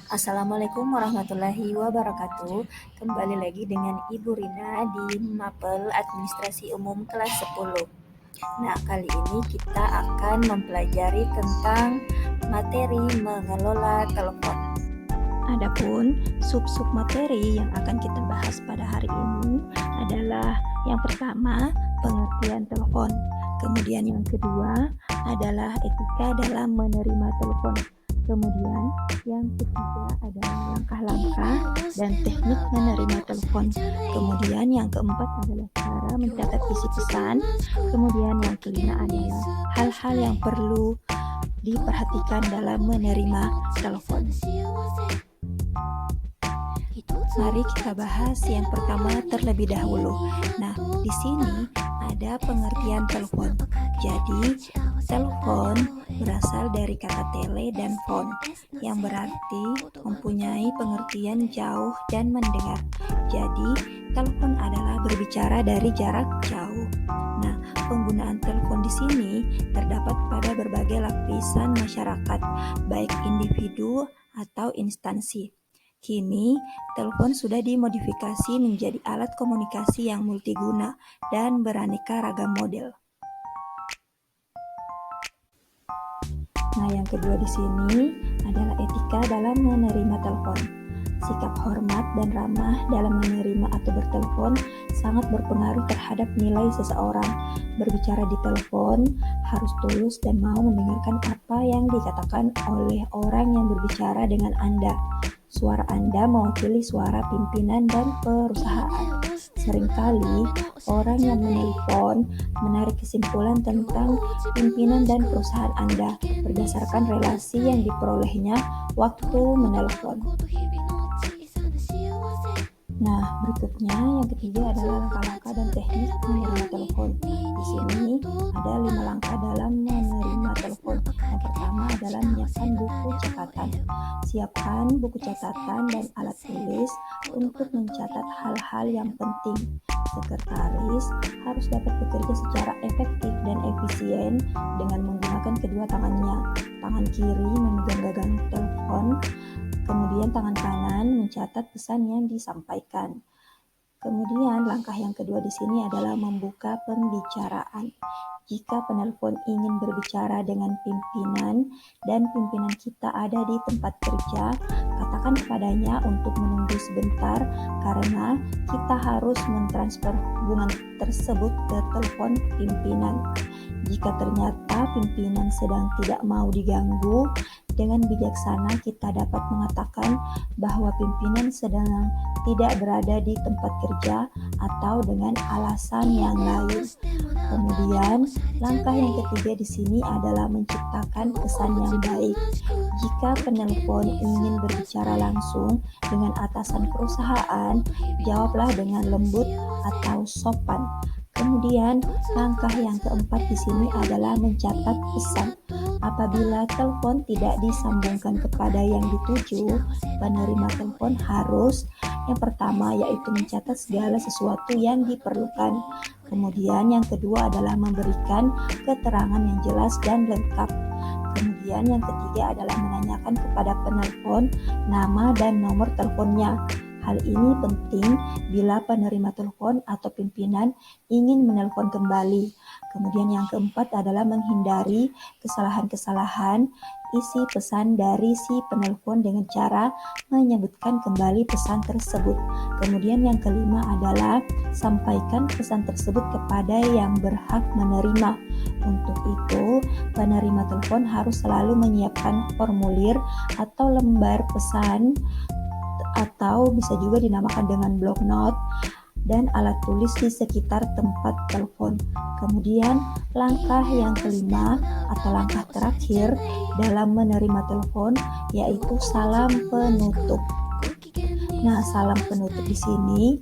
Assalamualaikum warahmatullahi wabarakatuh. Kembali lagi dengan Ibu Rina di Mapel Administrasi Umum kelas 10. Nah, kali ini kita akan mempelajari tentang materi mengelola telepon. Adapun sub-sub materi yang akan kita bahas pada hari ini adalah yang pertama, pengertian telepon. Kemudian yang kedua adalah etika dalam menerima telepon. Kemudian yang ketiga adalah langkah-langkah dan teknik menerima telepon. Kemudian yang keempat adalah cara mencatat isi pesan. Kemudian yang kelima adalah hal-hal yang perlu diperhatikan dalam menerima telepon. Mari kita bahas yang pertama terlebih dahulu. Nah, di sini ada pengertian telepon. Jadi, telepon berasal dari kata tele dan phone, yang berarti mempunyai pengertian jauh dan mendengar. Jadi, telepon adalah berbicara dari jarak jauh. Nah, penggunaan telepon di sini terdapat pada berbagai lapisan masyarakat, baik individu atau instansi. Kini, telepon sudah dimodifikasi menjadi alat komunikasi yang multiguna dan beraneka ragam model. Nah, yang kedua di sini adalah etika dalam menerima telepon. Sikap hormat dan ramah dalam menerima atau bertelepon sangat berpengaruh terhadap nilai seseorang. Berbicara di telepon harus tulus dan mau mendengarkan apa yang dikatakan oleh orang yang berbicara dengan Anda. Suara Anda mewakili suara pimpinan dan perusahaan. Seringkali orang yang menelpon menarik kesimpulan tentang pimpinan dan perusahaan Anda berdasarkan relasi yang diperolehnya waktu menelpon. Nah, berikutnya yang ketiga adalah langkah-langkah dan teknik menerima telepon. Di sini ada 5 langkah dalam menerima telepon. Yang pertama adalah menyiapkan buku catatan. Siapkan buku catatan dan alat tulis untuk mencatat hal-hal yang penting. Sekretaris harus dapat bekerja secara efektif dan efisien dengan menggunakan kedua tangannya. Tangan kiri memegang gagang telepon, kemudian tangan kanan mencatat pesan yang disampaikan. Kemudian langkah yang kedua di sini adalah membuka pembicaraan. Jika penelpon ingin berbicara dengan pimpinan dan pimpinan kita ada di tempat kerja, katakan kepadanya untuk menunggu sebentar karena kita harus mentransfer hubungan tersebut ke telepon pimpinan. Jika ternyata pimpinan sedang tidak mau diganggu, dengan bijaksana kita dapat mengatakan bahwa pimpinan sedang tidak berada di tempat kerja atau dengan alasan yang lain. Kemudian, langkah yang ketiga di sini adalah menciptakan kesan yang baik. Jika penelpon ingin berbicara langsung dengan atasan perusahaan, jawablah dengan lembut atau sopan. Kemudian, langkah yang keempat di sini adalah mencatat pesan. Apabila telepon tidak disambungkan kepada yang dituju, penerima telepon harus yang pertama yaitu mencatat segala sesuatu yang diperlukan. Kemudian yang kedua adalah memberikan keterangan yang jelas dan lengkap. Kemudian yang ketiga adalah menanyakan kepada penelpon nama dan nomor teleponnya. Hal ini penting bila penerima telepon atau pimpinan ingin menelpon kembali. Kemudian yang keempat adalah menghindari kesalahan-kesalahan isi pesan dari si penelpon dengan cara menyebutkan kembali pesan tersebut. Kemudian yang kelima adalah sampaikan pesan tersebut kepada yang berhak menerima. Untuk itu, penerima telepon harus selalu menyiapkan formulir atau lembar pesan atau bisa juga dinamakan dengan block note dan alat tulis di sekitar tempat telepon. Kemudian langkah yang kelima atau langkah terakhir dalam menerima telepon yaitu salam penutup. Nah, salam penutup di sini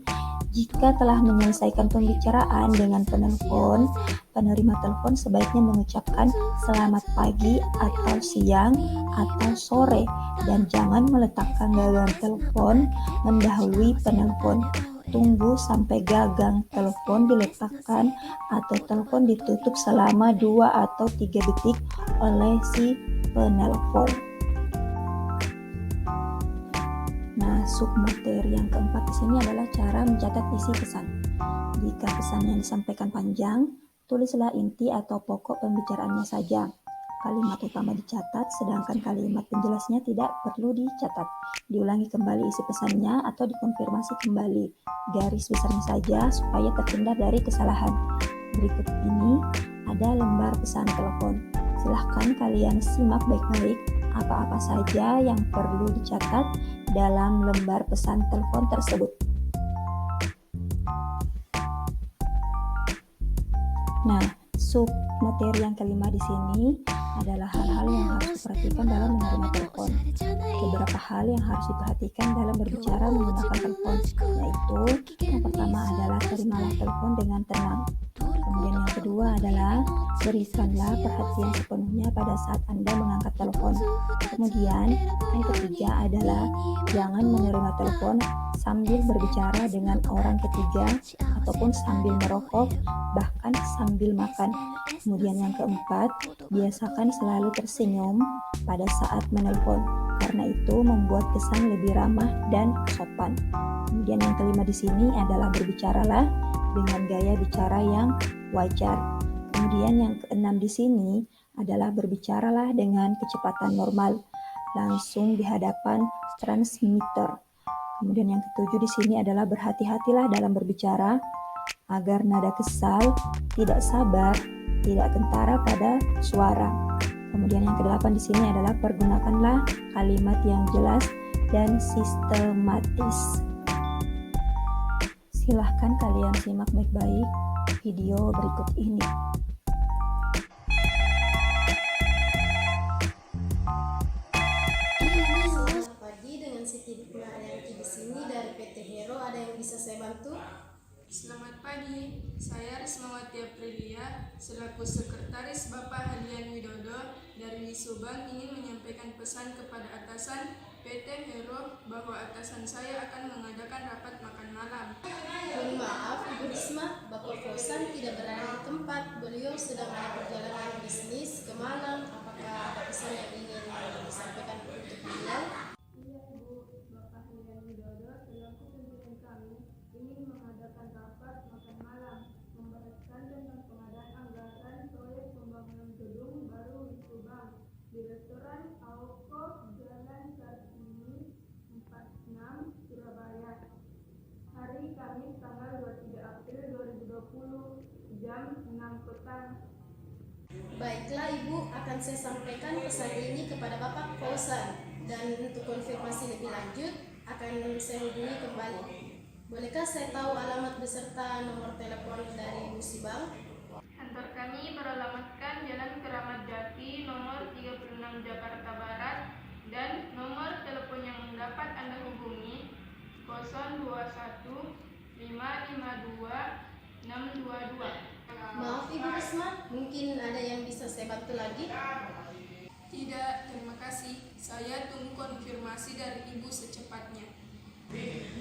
jika telah menyelesaikan pembicaraan dengan penelpon, penerima telepon sebaiknya mengucapkan selamat pagi atau siang atau sore dan jangan meletakkan gagang telepon mendahului penelpon. Tunggu sampai gagang telepon diletakkan atau telepon ditutup selama 2 atau 3 detik oleh si penelpon. Nah, submateri yang keempat di sini adalah cara mencatat isi pesan. Jika pesan yang disampaikan panjang, tulislah inti atau pokok pembicaraannya saja. Kalimat utama dicatat, sedangkan kalimat penjelasnya tidak perlu dicatat. Diulangi kembali isi pesannya atau dikonfirmasi kembali. Garis besarnya saja supaya terhindar dari kesalahan. Berikut ini ada lembar pesan telepon. Silahkan kalian simak baik-baik apa-apa saja yang perlu dicatat dalam lembar pesan telepon tersebut. Nah, submateri yang kelima di sini adalah hal-hal yang harus diperhatikan dalam menerima telepon. Beberapa hal yang harus diperhatikan dalam berbicara menggunakan telepon, yaitu yang pertama adalah terimalah telepon dengan tenang. Kemudian yang kedua adalah berikanlah perhatian sepenuhnya pada saat Anda mengangkat telepon. Kemudian yang ketiga adalah jangan menerima telepon sambil berbicara dengan orang ketiga ataupun sambil merokok, bahkan sambil makan. Kemudian yang keempat, biasakan selalu tersenyum pada saat menelpon, karena itu membuat kesan lebih ramah dan sopan. Kemudian yang kelima di sini adalah berbicaralah dengan gaya bicara yang wajar. Kemudian yang keenam di sini adalah berbicaralah dengan kecepatan normal, langsung di hadapan transmitter. Kemudian yang ketujuh di sini adalah berhati-hatilah dalam berbicara agar nada kesal, tidak sabar, tidak kentara pada suara. Kemudian yang kedelapan di sini adalah pergunakanlah kalimat yang jelas dan sistematis. Silahkan kalian simak baik-baik video berikut ini. Selamat pagi, dengan Siti Marianti di sini dari PT Hero. Ada yang bisa saya bantu? Selamat pagi, saya Rismawati Aprilia selaku Sekretaris Bapak Hadian Widodo dari Subang ingin menyampaikan pesan kepada atasan PT Hero bahwa atasan saya akan mengadakan rapat makan malam. Mohon maaf Ibu Risma, Bapak Fausan tidak berada di tempat. Beliau sedang ada perjalanan bisnis ke Malang. Apakah ada pesan yang ingin disampaikan untuk beliau? Iya Ibu, Bapak Hadian Widodo selaku pimpinan kami ingin mengadakan rapat makan malam membahaskan tentang pengadaan anggaran proyek pembangunan gedung baru di Subang di restoran Auko Jalan Kartini 46 Surabaya. Hari Kamis tanggal 23 April 2020 jam 6 petang. Baiklah Ibu, akan saya sampaikan pesan ini kepada Bapak Fausan, dan untuk konfirmasi lebih lanjut akan saya hubungi kembali. Bolehkah saya tahu alamat beserta nomor telepon dari Musibang? Kantor kami beralamatkan Jalan Keramat Jati nomor 36 Jakarta Barat dan nomor telepon yang dapat Anda hubungi 021 552 622. Maaf Ibu Risma, mungkin ada yang bisa saya bantu lagi? Tidak, terima kasih. Saya tunggu konfirmasi dari Ibu secepatnya.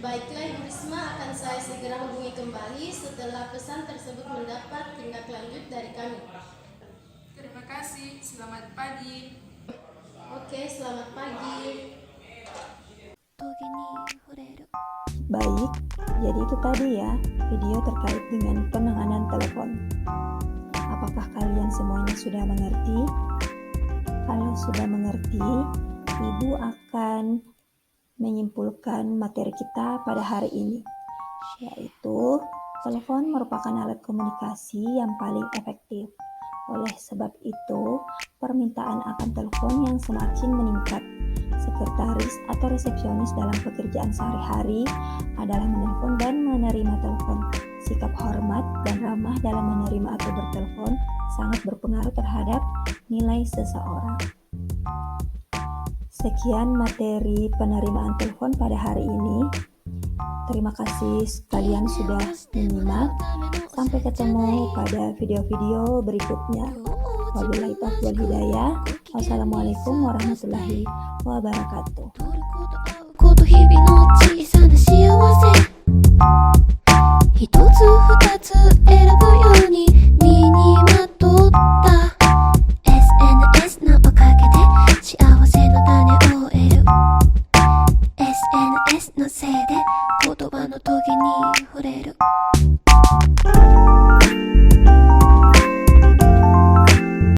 Baiklah Ibu Risma, akan saya segera hubungi kembali setelah pesan tersebut mendapat tindak lanjut dari kami. Terima kasih, selamat pagi. Oke, selamat pagi. Baik, jadi itu tadi ya video terkait dengan penanganan telepon. Apakah kalian semuanya sudah mengerti? Kalau sudah mengerti, Ibu akan menyimpulkan materi kita pada hari ini, yaitu telepon merupakan alat komunikasi yang paling efektif. Oleh sebab itu, permintaan akan telepon yang semakin meningkat. Sekretaris atau resepsionis dalam pekerjaan sehari-hari adalah menelpon dan menerima telepon. Sikap hormat dan ramah dalam menerima atau bertelepon sangat berpengaruh terhadap nilai seseorang. Sekian materi penerimaan telepon pada hari ini. Terima kasih kalian sudah menyimak. Sampai ketemu pada video-video berikutnya. Wabillahi taufiq wal hidayah. Wassalamualaikum warahmatullahi wabarakatuh. こと日々の小さな幸せ一つ二つ選ぶように身にまとった SNS のおかげで幸せの種を得る SNS スのせいで言葉のトゲに触れる